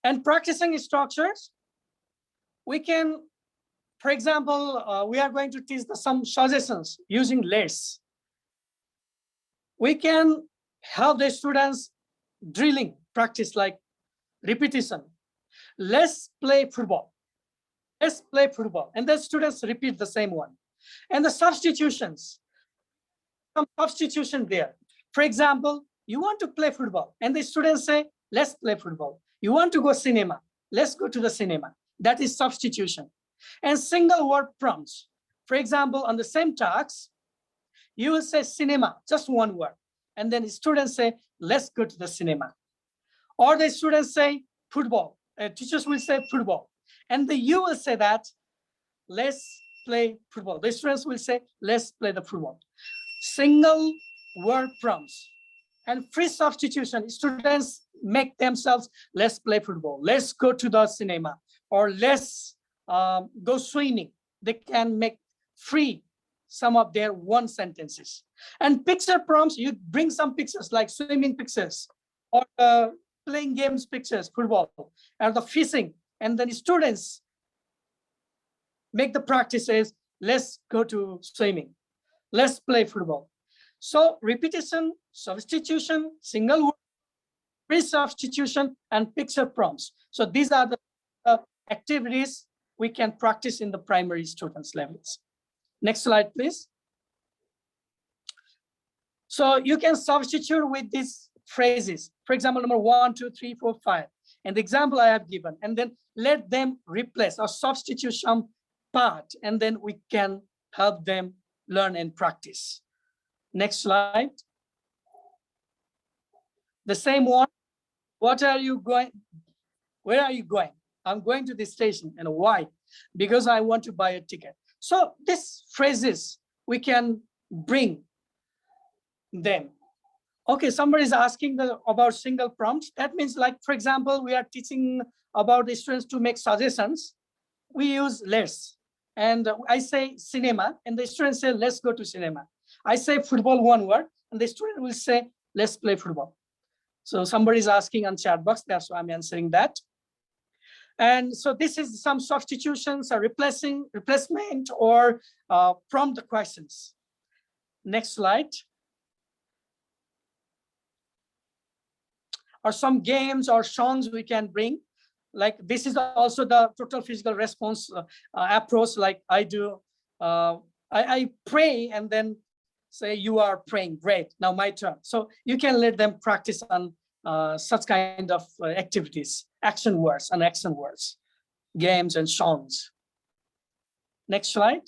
And practicing structures, we can, for example, we are going to teach some suggestions using lists. We can help the students drilling practice, like repetition. Let's play football. Let's play football. And the students repeat the same one. And the substitutions, some substitution there. For example, you want to play football, and the students say, let's play football. You want to go cinema, let's go to the cinema. That is substitution. And single word prompts. For example, on the same task, you will say cinema, just one word. And then the students say, let's go to the cinema. Or the students say football. Teachers will say football. And you will say that, let's play football. The students will say, let's play the football. Single word prompts. And free substitution, students make themselves, let's play football, let's go to the cinema, or let's go swimming. They can make free some of their one sentences. And picture prompts, you bring some pictures like swimming pictures, or playing games pictures, football, or the fishing. And then students make the practices, let's go to swimming, let's play football. So repetition, substitution, single word, free substitution, and picture prompts. So these are the activities we can practice in the primary students levels. Next slide, please. So you can substitute with these phrases. For example, number 1, 2, 3, 4, 5. And the example I have given, and then let them replace or substitute some part, and then we can help them learn and practice. Next slide. The same one. What are you going? Where are you going? I'm going to the station. And why? Because I want to buy a ticket. So these phrases, we can bring them. Okay, somebody is asking about single prompts. That means, like, for example, we are teaching about the students to make suggestions. We use let's. And I say cinema, and the students say, let's go to cinema. I say football, one word, and the student will say, let's play football. So somebody is asking on chat box, that's why I'm answering that. And so this is some substitutions, or replacement, or prompt the questions. Next slide. Or some games or songs we can bring. Like this is also the total physical response approach, like I do. I pray and then say you are praying, great, now my turn. So you can let them practice on such kind of activities, action words and action words, games and songs. Next slide.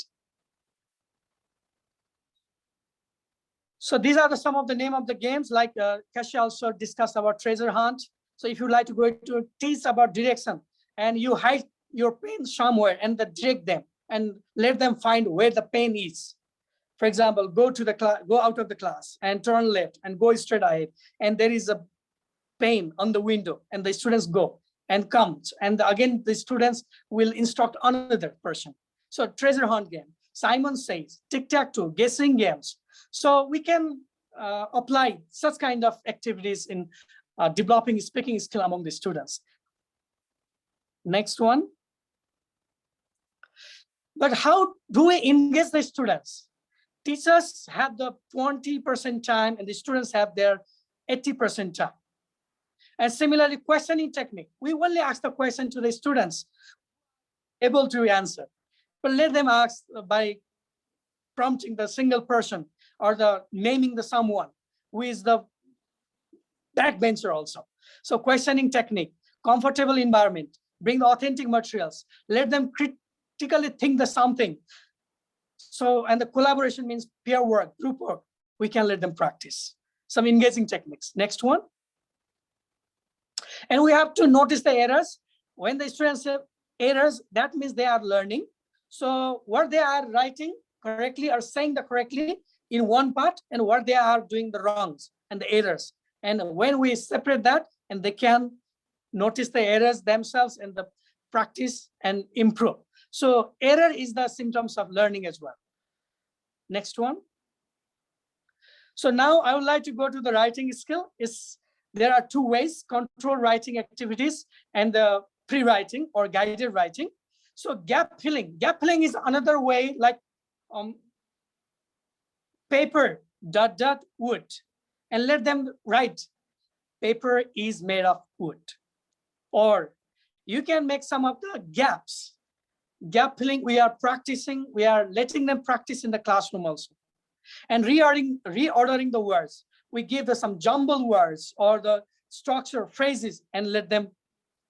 So these are some of the name of the games, like Kashi also discussed about treasure hunt. So if you like to go to teach about direction and you hide your pen somewhere and then direct them and let them find where the pen is. For example, go to the class, go out of the class and turn left and go straight ahead. And there is a pen on the window and the students go and come. And again, the students will instruct another person. So treasure hunt game, Simon Says, tic-tac-toe, guessing games. So we can apply such kind of activities in developing speaking skill among the students. Next one. But how do we engage the students? Teachers have the 20% time and the students have their 80% time. And similarly, questioning technique. We only ask the question to the students able to answer, but let them ask by prompting the single person or the naming the someone who is the backbencher also. So questioning technique, comfortable environment, bring the authentic materials, let them critically think the something. So, and the collaboration means peer work, group work. We can let them practice some engaging techniques. Next one. And we have to notice the errors. When the students have errors, that means they are learning. So what they are writing correctly or saying the correctly in one part and what they are doing the wrongs and the errors. And when we separate that, and they can notice the errors themselves and the practice and improve. So error is the symptoms of learning as well. Next one. So now I would like to go to the writing skill. There are two ways: control writing activities and the pre-writing or guided writing. So gap filling. Gap filling is another way, like paper, ... wood, and let them write, paper is made of wood. Or you can make some of the gaps. Gap filling, we are practicing, we are letting them practice in the classroom also. And reordering the words. We give them some jumbled words or the structure phrases and let them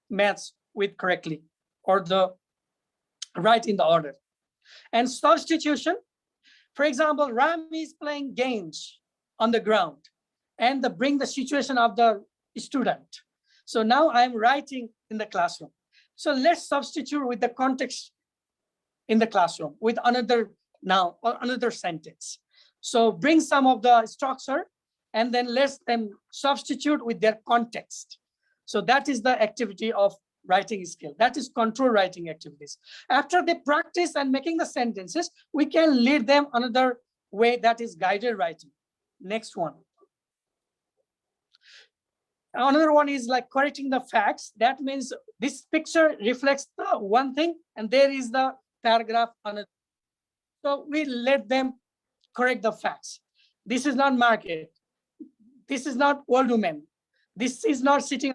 match with correctly or the right in the order. And substitution. For example, Ram is playing games on the ground and bring the situation of the student. So now I'm writing in the classroom. So let's substitute with the context in the classroom with another noun or another sentence. So bring some of the structure and then let them substitute with their context. So that is the activity of writing skill. That is control writing activities. After they practice and making the sentences, we can lead them another way, that is guided writing. Next one. Another one is like correcting the facts. That means this picture reflects the one thing and there is the paragraph another. So we let them correct the facts. This is not market. This is not old woman. This is not sitting.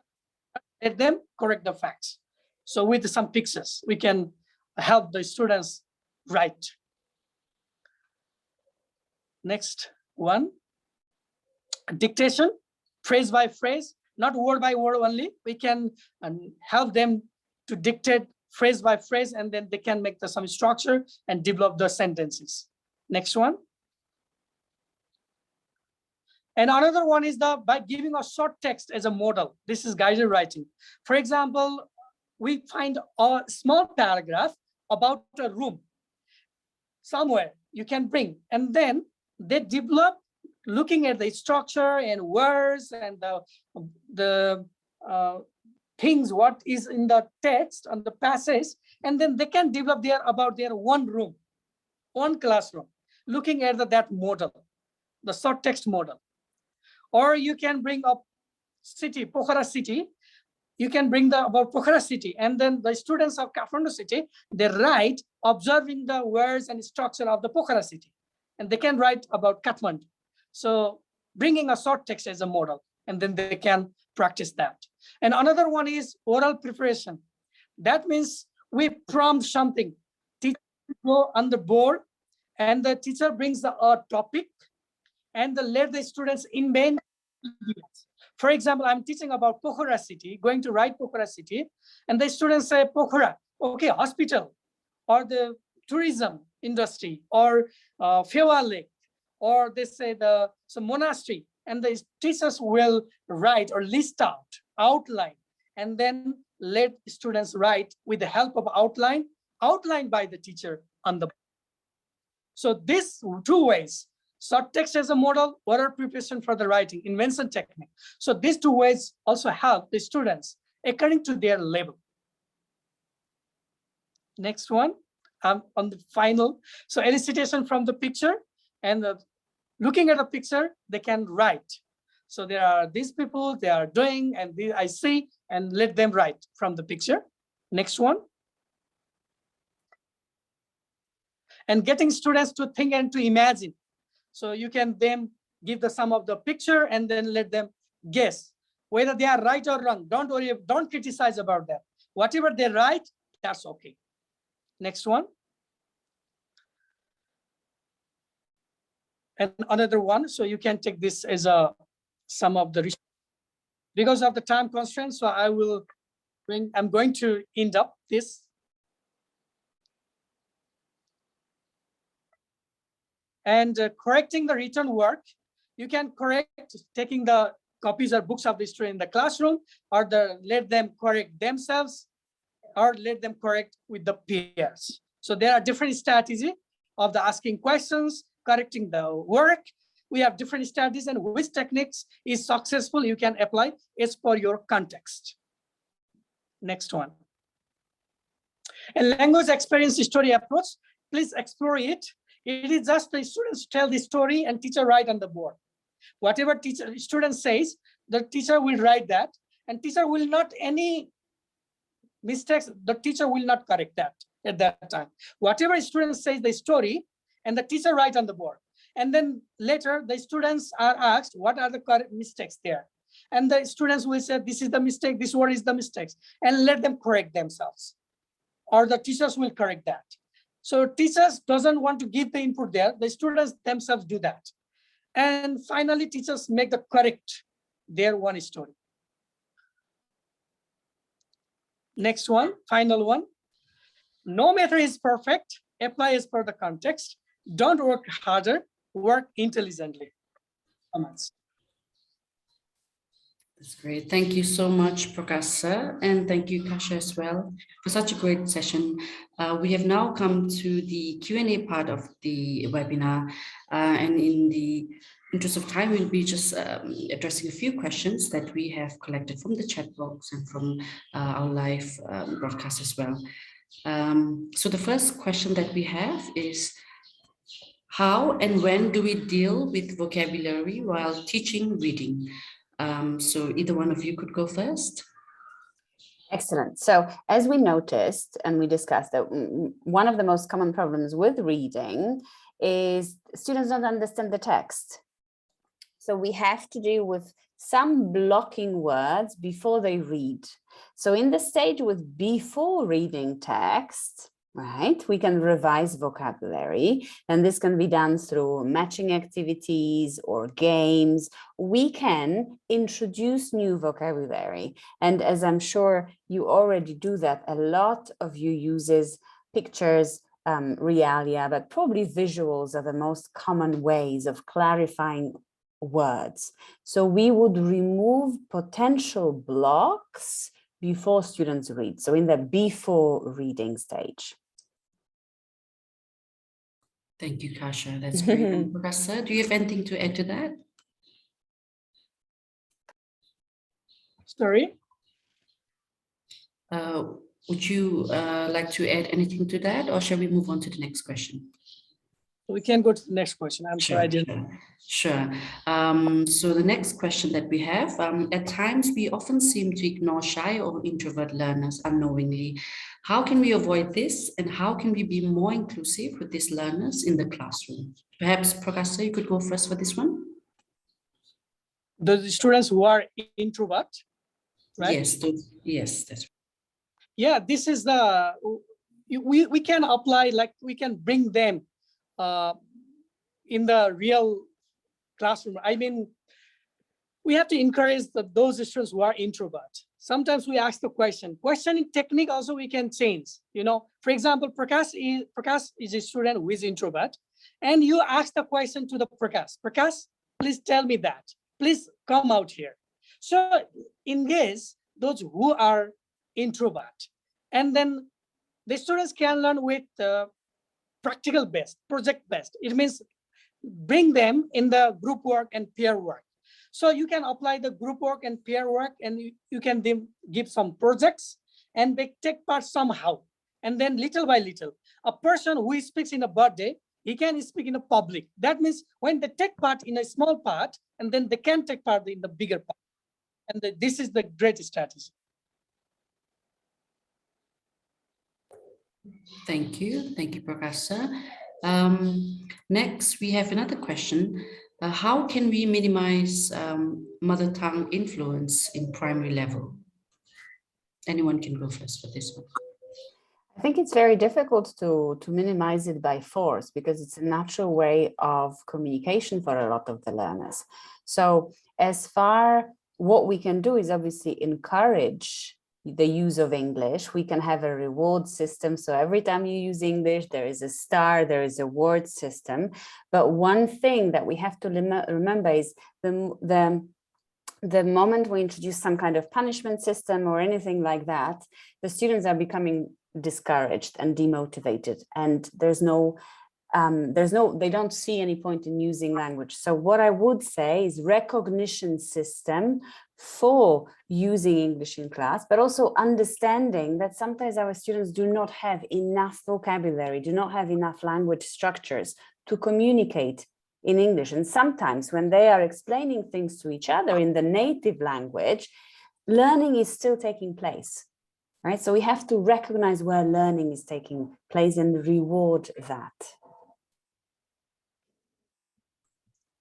Let them correct the facts. So with some pictures, we can help the students write. Next one. Dictation, phrase by phrase, not word by word only. We can help them to dictate phrase by phrase, and then they can make some structure and develop the sentences. Next one. And another one is by giving a short text as a model. This is guided writing. For example, we find a small paragraph about a room somewhere you can bring, and then they develop looking at the structure and words and the things, what is in the text on the passage, and then they can develop about their one room, one classroom, looking at that model, the short text model. Or you can bring up city, Pokhara city. You can bring about Pokhara city, and then the students of Kathmandu city, they write observing the words and structure of the Pokhara city, and they can write about Kathmandu. So bringing a short text as a model, and then they can practice that. And another one is oral preparation. That means we prompt something. Teacher go on the board, and the teacher brings a topic, and let the students invent. For example, I'm teaching about Pokhara city, going to write Pokhara city, and the students say Pokhara, okay, hospital, or the tourism industry, or Fewa Lake, or they say some monastery, and the teachers will write or list out, outline, and then let students write with the help of outlined by the teacher on the board. So these two ways, short text as a model, order preparation for the writing, invention technique. So these two ways also help the students according to their level. Next one, on the final. So elicitation from the picture, and looking at the picture, they can write. So there are these people, they are doing, and I see, and let them write from the picture. Next one. And getting students to think and to imagine. So you can then give the sum of the picture and then let them guess whether they are right or wrong. Don't worry, don't criticize about that. Whatever they write, that's okay. Next one. And another one, so you can take this as a sum of the, because of the time constraints, so I'm going to end up this. And correcting the written work, you can correct taking the copies or books of the student in the classroom, or let them correct themselves, or let them correct with the peers. So there are different strategies of the asking questions, correcting the work. We have different strategies, and which techniques is successful you can apply as per your context. Next one. A language experience story approach, please explore it. It is just the students tell the story and teacher write on the board. Whatever student says, the teacher will write that, and teacher will not any mistakes, the teacher will not correct that at that time. Whatever student says the story, and the teacher write on the board. And then later the students are asked, what are the correct mistakes there? And the students will say, this is the mistake, this word is the mistakes, and let them correct themselves. Or the teachers will correct that. So teachers doesn't want to give the input there, the students themselves do that. And finally, teachers make the correct their one story. Next one, final one. No method is perfect, apply as per the context. Don't work harder, work intelligently. Comments.
That's great. Thank you so much, Prakash sir, and thank you, Kasha, as well, for such a great session. We have now come to the Q&A part of the webinar, and in the interest of time, we'll be just addressing a few questions that we have collected from the chat box and from our live broadcast as well. So the first question that we have is, how and when do we deal with vocabulary while teaching reading? So either one of you could go first.
Excellent. So as we noticed and we discussed that one of the most common problems with reading is students don't understand the text. So we have to deal with some blocking words before they read. So in the stage with before reading text, right, we can revise vocabulary, and this can be done through matching activities or games. We can introduce new vocabulary, and as I'm sure you already do that, a lot of you uses pictures, realia, but probably visuals are the most common ways of clarifying words. So we would remove potential blocks before students read, so in the before reading stage.
Thank you, Kasha. That's great. Professor, do you have anything to add to that?
Sorry?
Would you like to add anything to that, or shall we move on to the next question?
We can go to the next question. I'm sorry, I didn't.
Sure. So the next question that we have, at times we often seem to ignore shy or introvert learners unknowingly. How can we avoid this, and how can we be more inclusive with these learners in the classroom? Perhaps, Prakash, you could go first for this one.
The students who are introvert, right?
Yes, that's right.
Yeah, this is the, we can apply, like we can bring them in the real classroom. I mean, we have to encourage those students who are introvert. Sometimes we ask the questioning technique also we can change. You know, for example, Prakash is a student who is introvert, and you ask the question to the Prakash, please tell me that. Please come out here. So engage those who are introvert. And then the students can learn with practical based, project based. It means bring them in the group work and peer work. So you can apply the group work and peer work, and you can then give some projects and they take part somehow. And then little by little, a person who speaks in a birthday, he can speak in a public. That means when they take part in a small part, and then they can take part in the bigger part. And this is the great strategy.
Thank you, Professor. Next, we have another question. How can we minimize mother tongue influence in primary level? Anyone can go first for this one.
I think it's very difficult to minimize it by force, because it's a natural way of communication for a lot of the learners. So what we can do is obviously encourage the use of English. We can have a reward system. So every time you use English, there is a star, there is a word system. But one thing that we have to remember is the moment we introduce some kind of punishment system or anything like that, the students are becoming discouraged and demotivated, and they don't see any point in using language. So what I would say is recognition system for using English in class, but also understanding that sometimes our students do not have enough vocabulary, do not have enough language structures to communicate in English. And sometimes when they are explaining things to each other in the native language, learning is still taking place, right? So we have to recognize where learning is taking place and reward that.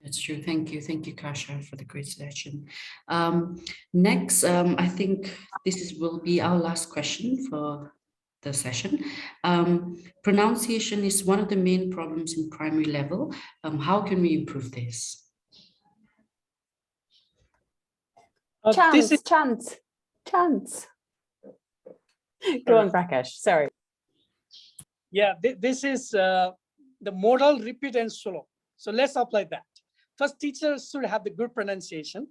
That's true. Thank you, Kasia, for the great selection. Next, I think this will be our last question for the session. Pronunciation is one of the main problems in primary level. How can we improve this?
Chants. Go on, Prakash, sorry.
Yeah, this is the modal, repeat, and slow. So let's apply that. First, teachers should have the good pronunciation,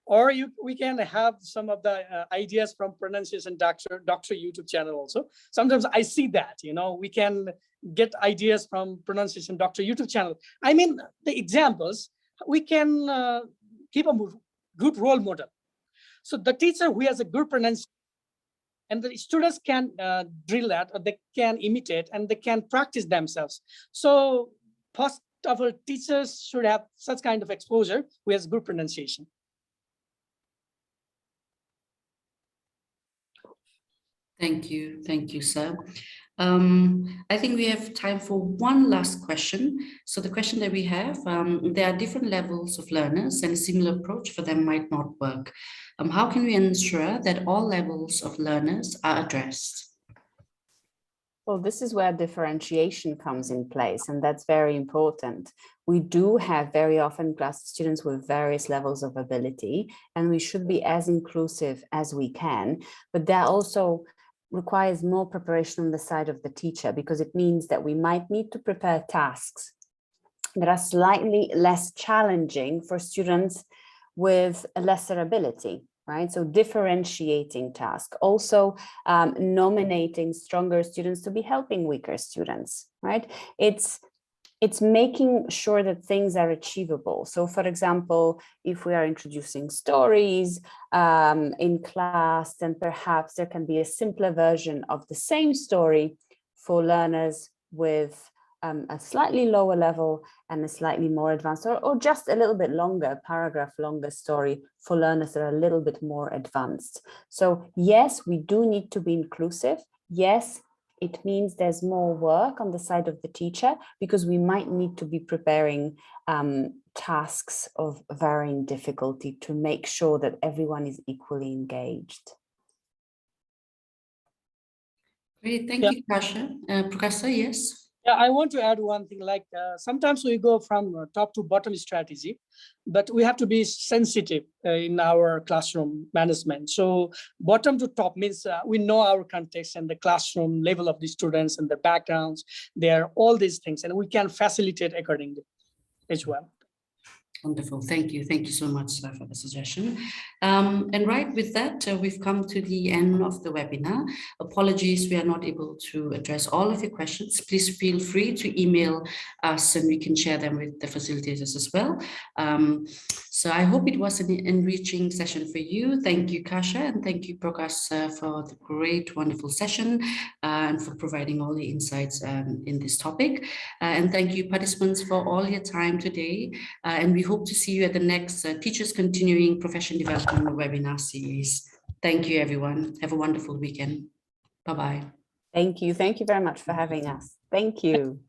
or we can have some of the ideas from Pronunciation Doctor YouTube channel also. Sometimes I see that, we can get ideas from Pronunciation Doctor YouTube channel. I mean, the examples, we can keep a good role model. So the teacher who has a good pronunciation, and the students can drill that, or they can imitate, and they can practice themselves. So first of all, teachers should have such kind of exposure who has good pronunciation.
Thank you, sir. I think we have time for one last question. So the question that we have, there are different levels of learners, and a similar approach for them might not work. How can we ensure that all levels of learners are addressed?
Well, this is where differentiation comes in place, and that's very important. We do have very often class students with various levels of ability, and we should be as inclusive as we can, but that also requires more preparation on the side of the teacher, because it means that we might need to prepare tasks that are slightly less challenging for students with a lesser ability. Right? So differentiating task, also nominating stronger students to be helping weaker students, right? It's making sure that things are achievable. So for example, if we are introducing stories in class, then perhaps there can be a simpler version of the same story for learners with a slightly lower level and a slightly more advanced, or just a little bit longer, paragraph longer story for learners that are a little bit more advanced. So yes, we do need to be inclusive. Yes, it means there's more work on the side of the teacher, because we might need to be preparing tasks of varying difficulty to make sure that everyone is equally engaged.
Great, thank you, Kasia. Professor, yes?
Yeah, I want to add one thing, like sometimes we go from top to bottom strategy, but we have to be sensitive in our classroom management. So bottom to top means we know our context and the classroom level of the students and their backgrounds, all these things, and we can facilitate accordingly as well.
Wonderful. Thank you. Thank you so much for the suggestion. And right with that, we've come to the end of the webinar. Apologies, we are not able to address all of your questions. Please feel free to email us and we can share them with the facilitators as well. So I hope it was an enriching session for you. Thank you, Kasha, and thank you, Prakash, for the great, wonderful session and for providing all the insights in this topic. And thank you, participants, for all your time today. And we hope to see you at the next Teachers Continuing Profession Development webinar series. Thank you, everyone. Have a wonderful weekend. Bye-bye.
Thank you. Thank you very much for having us. Thank you.